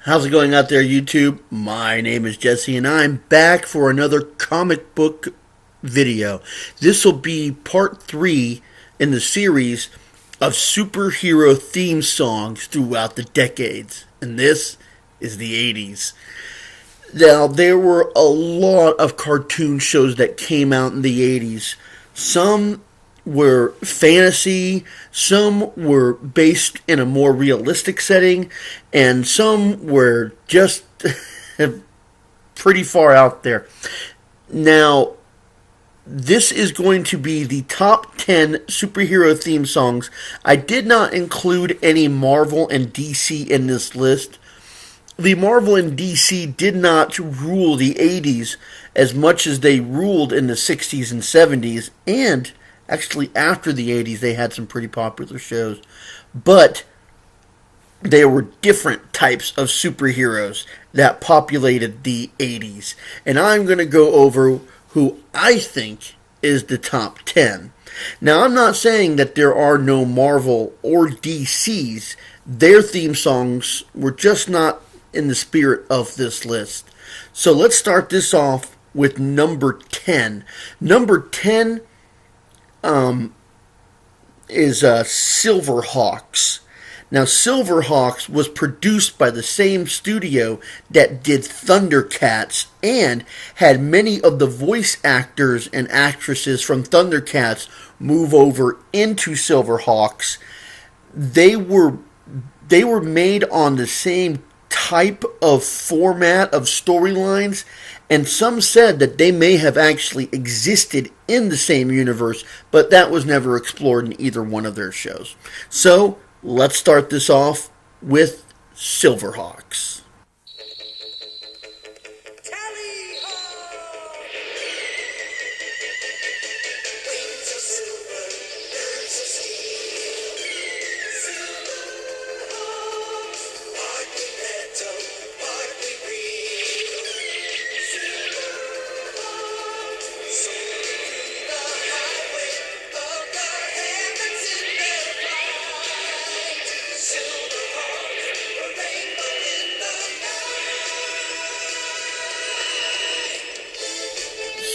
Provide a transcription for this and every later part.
How's it going out there, YouTube? My name is Jesse, and I'm back for another comic book video. This will be part 3 in the series of superhero theme songs throughout the decades, and this is the 80s. Now, there were a lot of cartoon shows that came out in the 80s. Some were fantasy, some were based in a more realistic setting, and some were just pretty far out there. Now, this is going to be the top 10 superhero theme songs. I did not include any Marvel and DC in this list. The Marvel and DC did not rule the 80s as much as they ruled in the 60s and 70s, and actually after the 80s they had some pretty popular shows. But there were different types of superheroes that populated the 80s. And I'm going to go over who I think is the top 10. Now, I'm not saying that there are no Marvel or DCs. Their theme songs were just not in the spirit of this list. So let's start this off with number 10. Number 10 is Silverhawks. Now, Silverhawks was produced by the same studio that did Thundercats and had many of the voice actors and actresses from Thundercats move over into Silverhawks. They were made on the same type of format of storylines, and some said that they may have actually existed in the same universe, but that was never explored in either one of their shows. So, let's start this off with Silverhawks.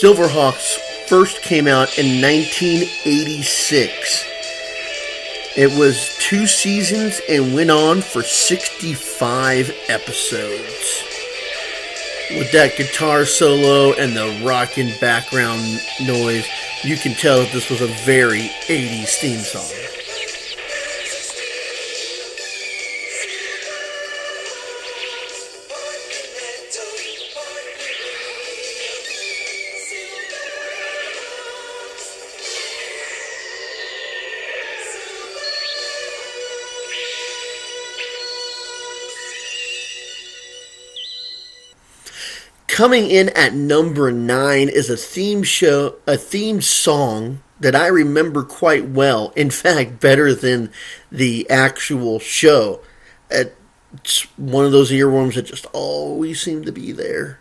Silverhawks first came out in 1986. It was 2 seasons and went on for 65 episodes. With that guitar solo and the rockin' background noise, you can tell that this was a very 80s theme song. Coming in at number 9 is a theme song that I remember quite well. In fact, better than the actual show. It's one of those earworms that just always seemed to be there.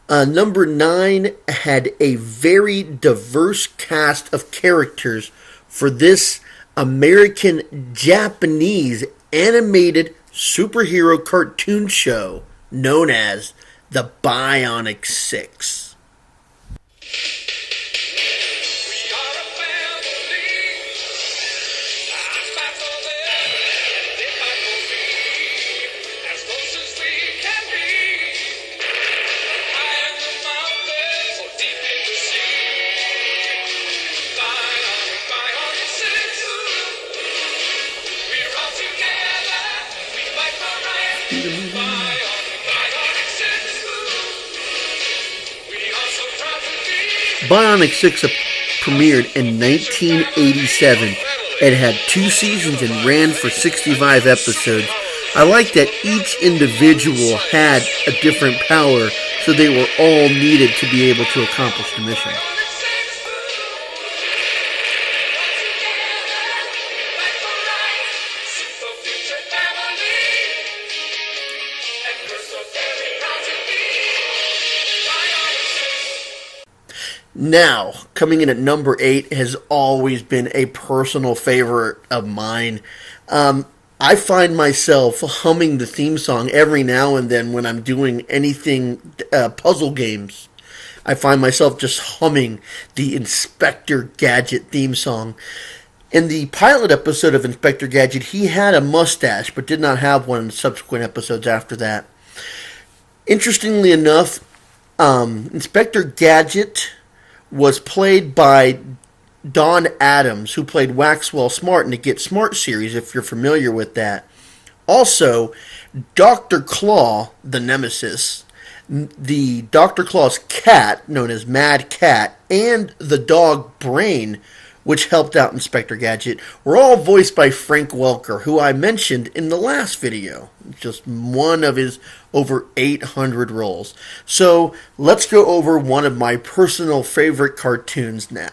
Number 9 had a very diverse cast of characters for this American-Japanese animated superhero cartoon show known as the Bionic Six. Bionic Six premiered in 1987. It had 2 seasons and ran for 65 episodes. I like that each individual had a different power, so they were all needed to be able to accomplish the mission. Now, coming in at number 8 has always been a personal favorite of mine. I find myself humming the theme song every now and then when I'm doing anything puzzle games. I find myself just humming the Inspector Gadget theme song. In the pilot episode of Inspector Gadget, he had a mustache, but did not have one in subsequent episodes after that. Interestingly enough, Inspector Gadget was played by Don Adams, who played Waxwell Smart in the Get Smart series, if you're familiar with that. Also, Dr. Claw, the Nemesis, the Dr. Claw's cat, known as Mad Cat, and the dog Brain, which helped out Inspector Gadget, were all voiced by Frank Welker, who I mentioned in the last video. Just one of his over 800 roles. So, let's go over one of my personal favorite cartoons now.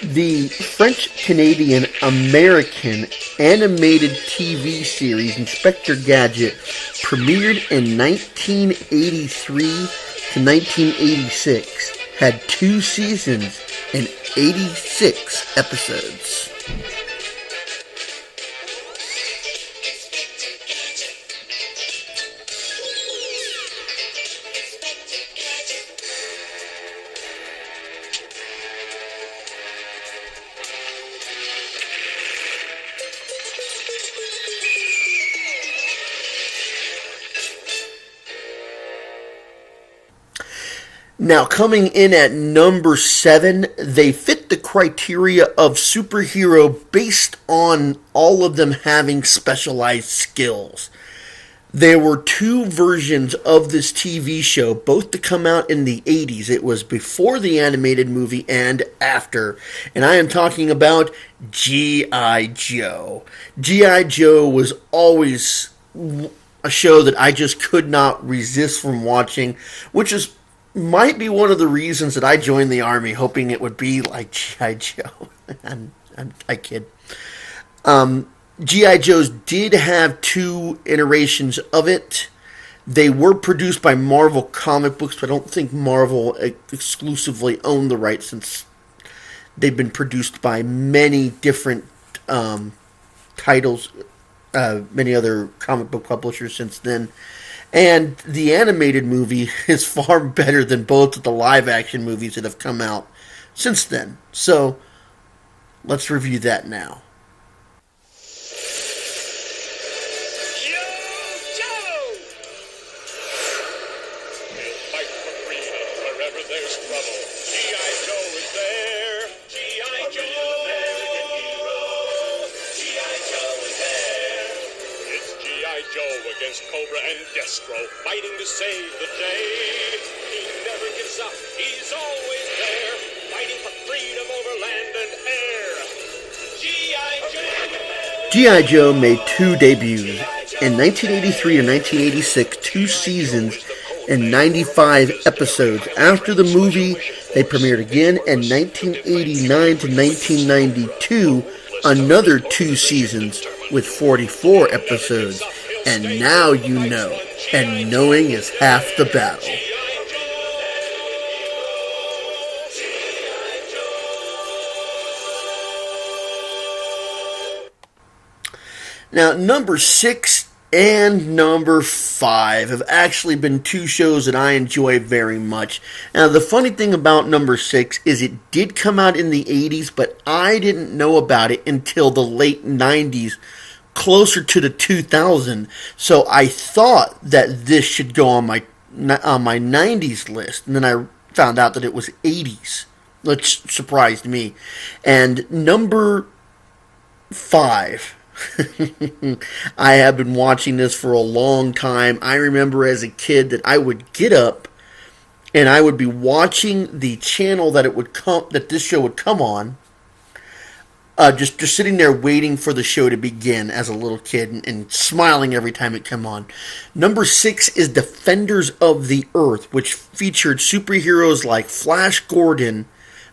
The French-Canadian-American animated TV series Inspector Gadget premiered in 1983 to 1986, had 2 seasons and 86 episodes. Now, coming in at number 7, they fit the criteria of superhero based on all of them having specialized skills. There were 2 versions of this TV show, both to come out in the 80s. It was before the animated movie and after. And I am talking about G.I. Joe. G.I. Joe was always a show that I just could not resist from watching, which might be one of the reasons that I joined the Army, hoping it would be like G.I. Joe. I kid. G.I. Joes did have 2 iterations of it. They were produced by Marvel Comic Books, but I don't think Marvel exclusively owned the rights, since they've been produced by many different titles, many other comic book publishers since then. And the animated movie is far better than both of the live-action movies that have come out since then. So, let's review that now. Yo, Joe! We'll fight for freedom wherever there's trouble. G.I. Joe is there. G.I. Joe! American hero. G.I. Joe is there. It's G.I. Joe against Cobra and Destro, fighting to save the day. He never gives up, he's always there, fighting for freedom over land and air. G.I. Joe! G.I. Joe made 2 debuts. In 1983 and 1986, 2 seasons and 95 episodes. After the movie, they premiered again in 1989 to 1992, another 2 seasons with 44 episodes. And now you know, and knowing is half the battle. Now, number 6 and number 5 have actually been 2 shows that I enjoy very much. Now, the funny thing about number 6 is it did come out in the 80s, but I didn't know about it until the late 90s, closer to the 2000. So I thought that this should go on my 90s list, and then I found out that it was 80s, which surprised me. And number 5. I have been watching this for a long time. I remember as a kid that I would get up and I would be watching the channel that this show would come on just sitting there waiting for the show to begin as a little kid and smiling every time it came on. Number 6 is Defenders of the Earth, which featured superheroes like Flash Gordon,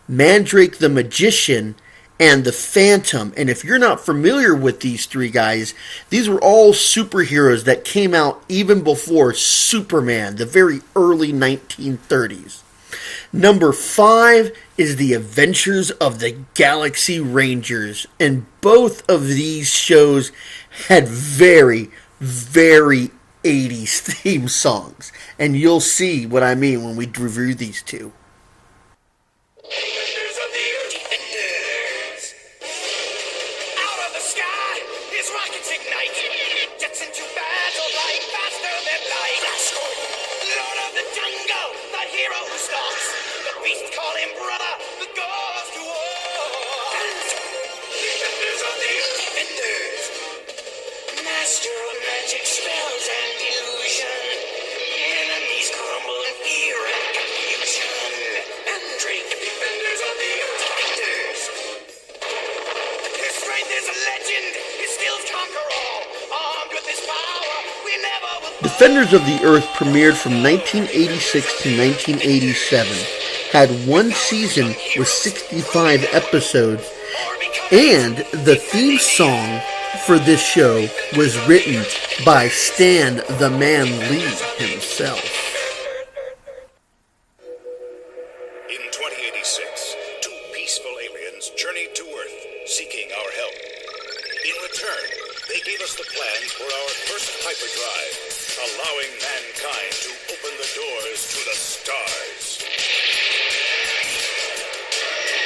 Mandrake the Magician, and the Phantom. And if you're not familiar with these three guys, these were all superheroes that came out even before Superman, the very early 1930s. Number 5 is The Adventures of the Galaxy Rangers. And both of these shows had very, very 80s theme songs. And you'll see what I mean when we review these two. Defenders of the Earth. Defenders. Out of the sky, his rockets ignite. Jets into battle like faster than light. Lord of the jungle, the hero who stalks. The beasts call him brother, the gods to war. Defenders of the Earth. Defenders. Master of magic spells and illusion. Enemies crumble in fear and confusion. Mandrake, defenders of the Earth. Defenders. His strength is a legend. His skills conquer all. Armed with his power, we never will fall. Defenders of the Earth premiered from 1986 to 1987, had one season with 65 episodes, and the theme song for this show was written by Stan the Man Lee himself. In 2086, two peaceful aliens journeyed to Earth, seeking our help. In return, they gave us the plans for our first hyperdrive, allowing mankind to open the doors to the stars.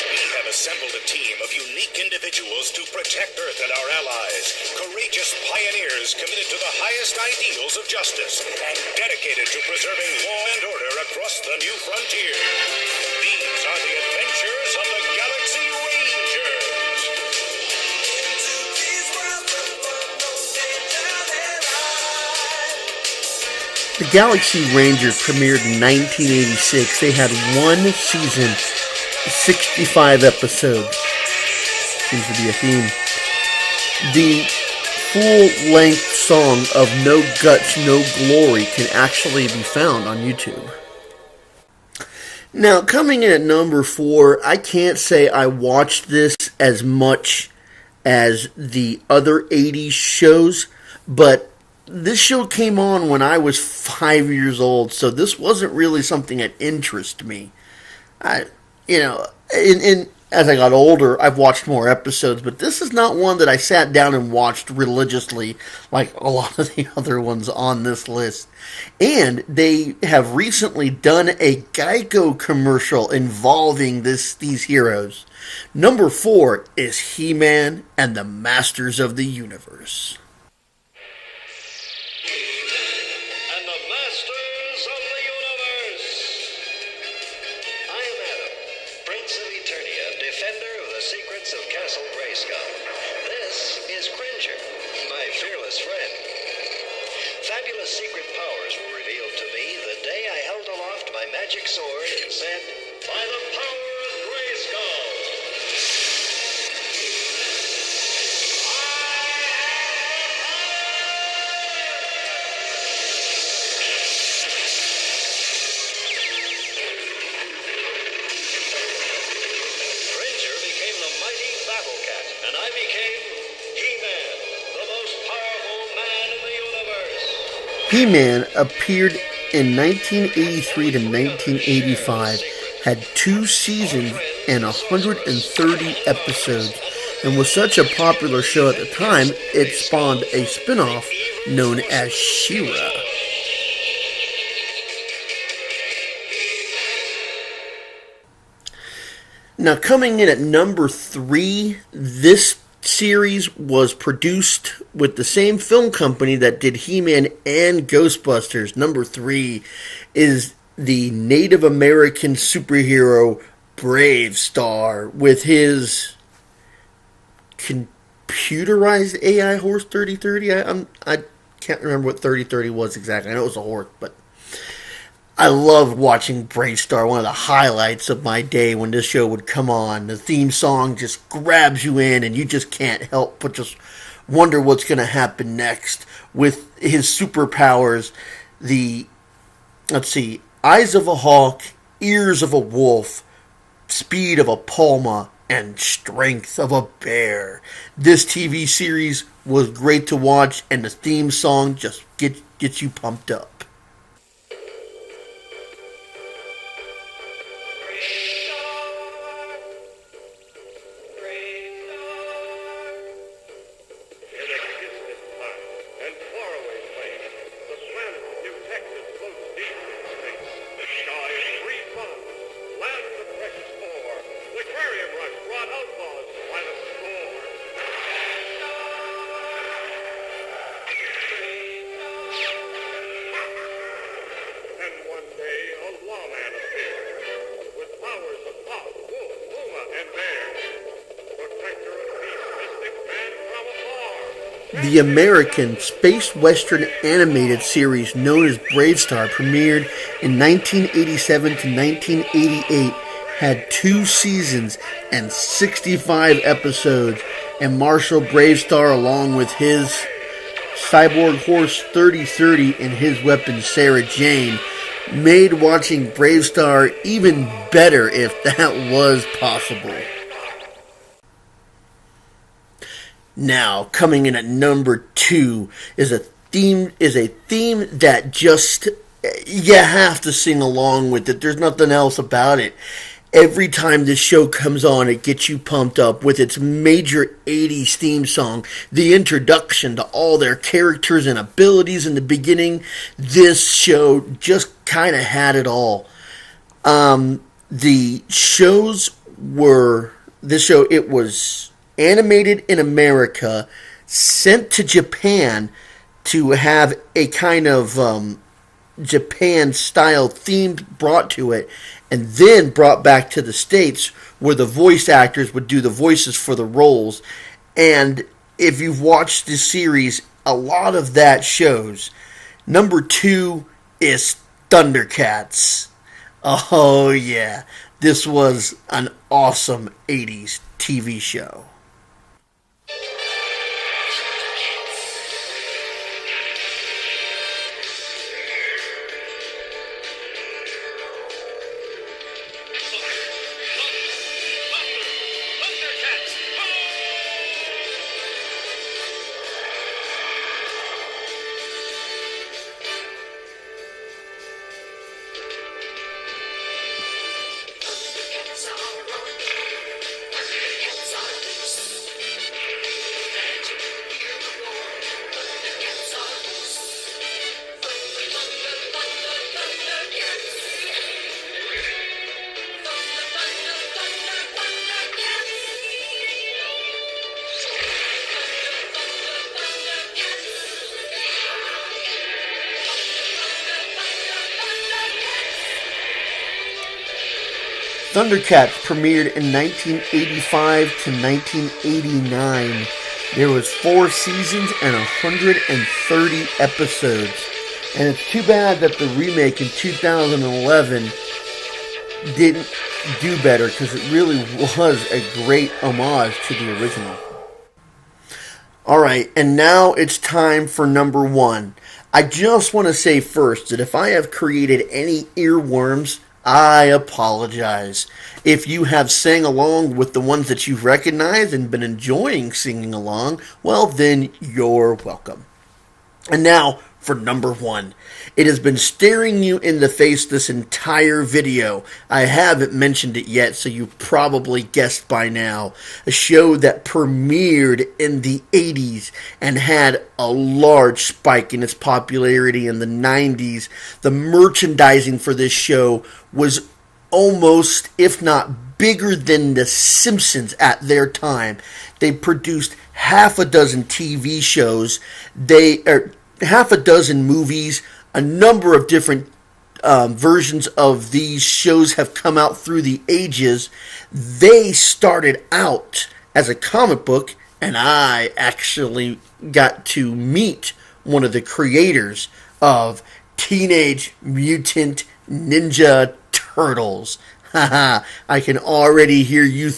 We have assembled a team of unique individuals to protect Earth and our allies, courageous pioneers committed to the highest ideals of justice and dedicated to preserving law and order across the new frontier. These are the adventures of the Galaxy Rangers. The Galaxy Rangers premiered in 1986. They had one season, 65 episodes. Seems to be a theme. The full-length song of No Guts, No Glory can actually be found on YouTube. Now, coming in at number 4, I can't say I watched this as much as the other 80s shows, but this show came on when I was 5 years old, so this wasn't really something that interested me. As I got older, I've watched more episodes, but this is not one that I sat down and watched religiously like a lot of the other ones on this list. And they have recently done a Geico commercial involving these heroes. Number 4 is He-Man and the Masters of the Universe. And the Masters of the Universe. I am Adam, Prince of Eternia, defender of the secrets of Castle Grayskull. This is Cringer, my fearless friend. Fabulous secret powers were revealed to me the day I held aloft my magic sword and said, "By the power of Grayskull!" Cringer became the mighty Battle Cat, and I became He-Man, the most powerful man in the universe. He-Man appeared in 1983 to 1985, had 2 seasons and 130 episodes, and was such a popular show at the time, it spawned a spin-off known as She-Ra. Now, coming in at number 3, this series was produced with the same film company that did He-Man and Ghostbusters. Number 3 is the Native American superhero Brave Star with his computerized AI horse 3030. I can't remember what 3030 was exactly. I know it was a horse, but I loved watching Brave Star. One of the highlights of my day when this show would come on. The theme song just grabs you in, and you just can't help but just wonder what's going to happen next with his superpowers. The, let's see, eyes of a hawk, ears of a wolf, speed of a puma, and strength of a bear. This TV series was great to watch, and the theme song just gets you pumped up. The American space western animated series known as Brave Star premiered in 1987 to 1988, had 2 seasons and 65 episodes, and Marshall Bravestar, along with his cyborg horse 3030 and his weapon Sarah Jane, made watching Bravestar even better if that was possible. Now, coming in at number 2 is a theme that just you have to sing along with it. There's nothing else about it. Every time this show comes on, it gets you pumped up with its major 80s theme song, the introduction to all their characters and abilities in the beginning. This show just kind of had it all. It was animated in America, sent to Japan to have a kind of Japan-style theme brought to it, and then brought back to the States where the voice actors would do the voices for the roles. And if you've watched this series, a lot of that shows. Number 2 is Thundercats. Oh yeah, this was an awesome 80s TV show. Thundercats premiered in 1985 to 1989. There was 4 seasons and 130 episodes. And it's too bad that the remake in 2011 didn't do better, because it really was a great homage to the original. Alright, and now it's time for number 1. I just want to say first that if I have created any earworms, I apologize. If you have sang along with the ones that you've recognized and been enjoying singing along, well then you're welcome. And now for number 1. It has been staring you in the face this entire video. I haven't mentioned it yet, so you probably guessed by now. A show that premiered in the 80s and had a large spike in its popularity in the 90s. The merchandising for this show was almost, if not bigger than The Simpsons at their time. They produced half a dozen TV shows. Half a dozen movies, a number of different versions of these shows have come out through the ages. They started out as a comic book, and I actually got to meet one of the creators of Teenage Mutant Ninja Turtles. Haha, I can already hear you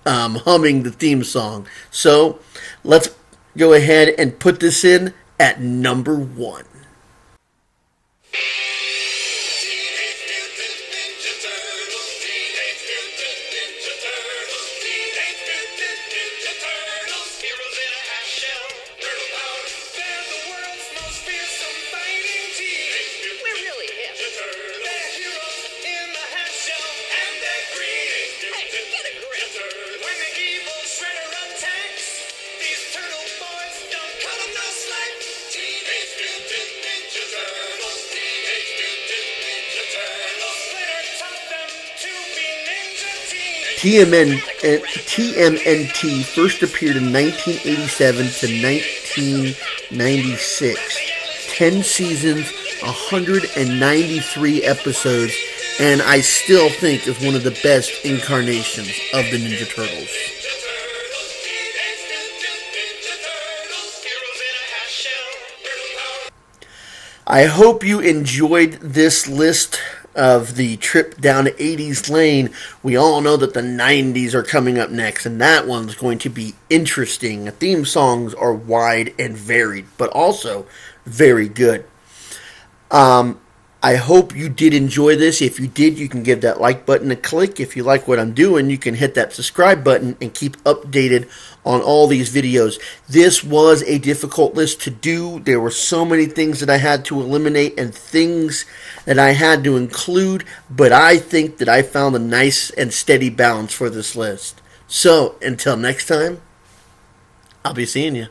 humming the theme song. So let's go ahead and put this in at number 1. Teenage Mutant Ninja Turtles. Teenage Mutant Ninja Turtles. Teenage Mutant Ninja Turtles. Heroes in a half shell. Turtle power. They're the world's most fearsome fighting team. We're really hip. They're heroes in the half shell. And they're green. Hey, get a grip. When the evil Shredder attacks, these turtle boys don't cut 'em no slack. Teenage Mutant Ninja Turtles. Teenage Mutant Ninja Turtles. Splinter taught them to be ninja TMNT first appeared in 1987 to 1996. 10 seasons, 193 episodes, and I still think is one of the best incarnations of the Ninja Turtles. I hope you enjoyed this list of the trip down to 80s lane. We all know that the 90s are coming up next, and that one's going to be interesting. The theme songs are wide and varied, but also very good. I hope you did enjoy this. If you did, you can give that like button a click. If you like what I'm doing, you can hit that subscribe button and keep updated on all these videos. This was a difficult list to do. There were so many things that I had to eliminate and things that I had to include, but I think that I found a nice and steady balance for this list. So, until next time, I'll be seeing you.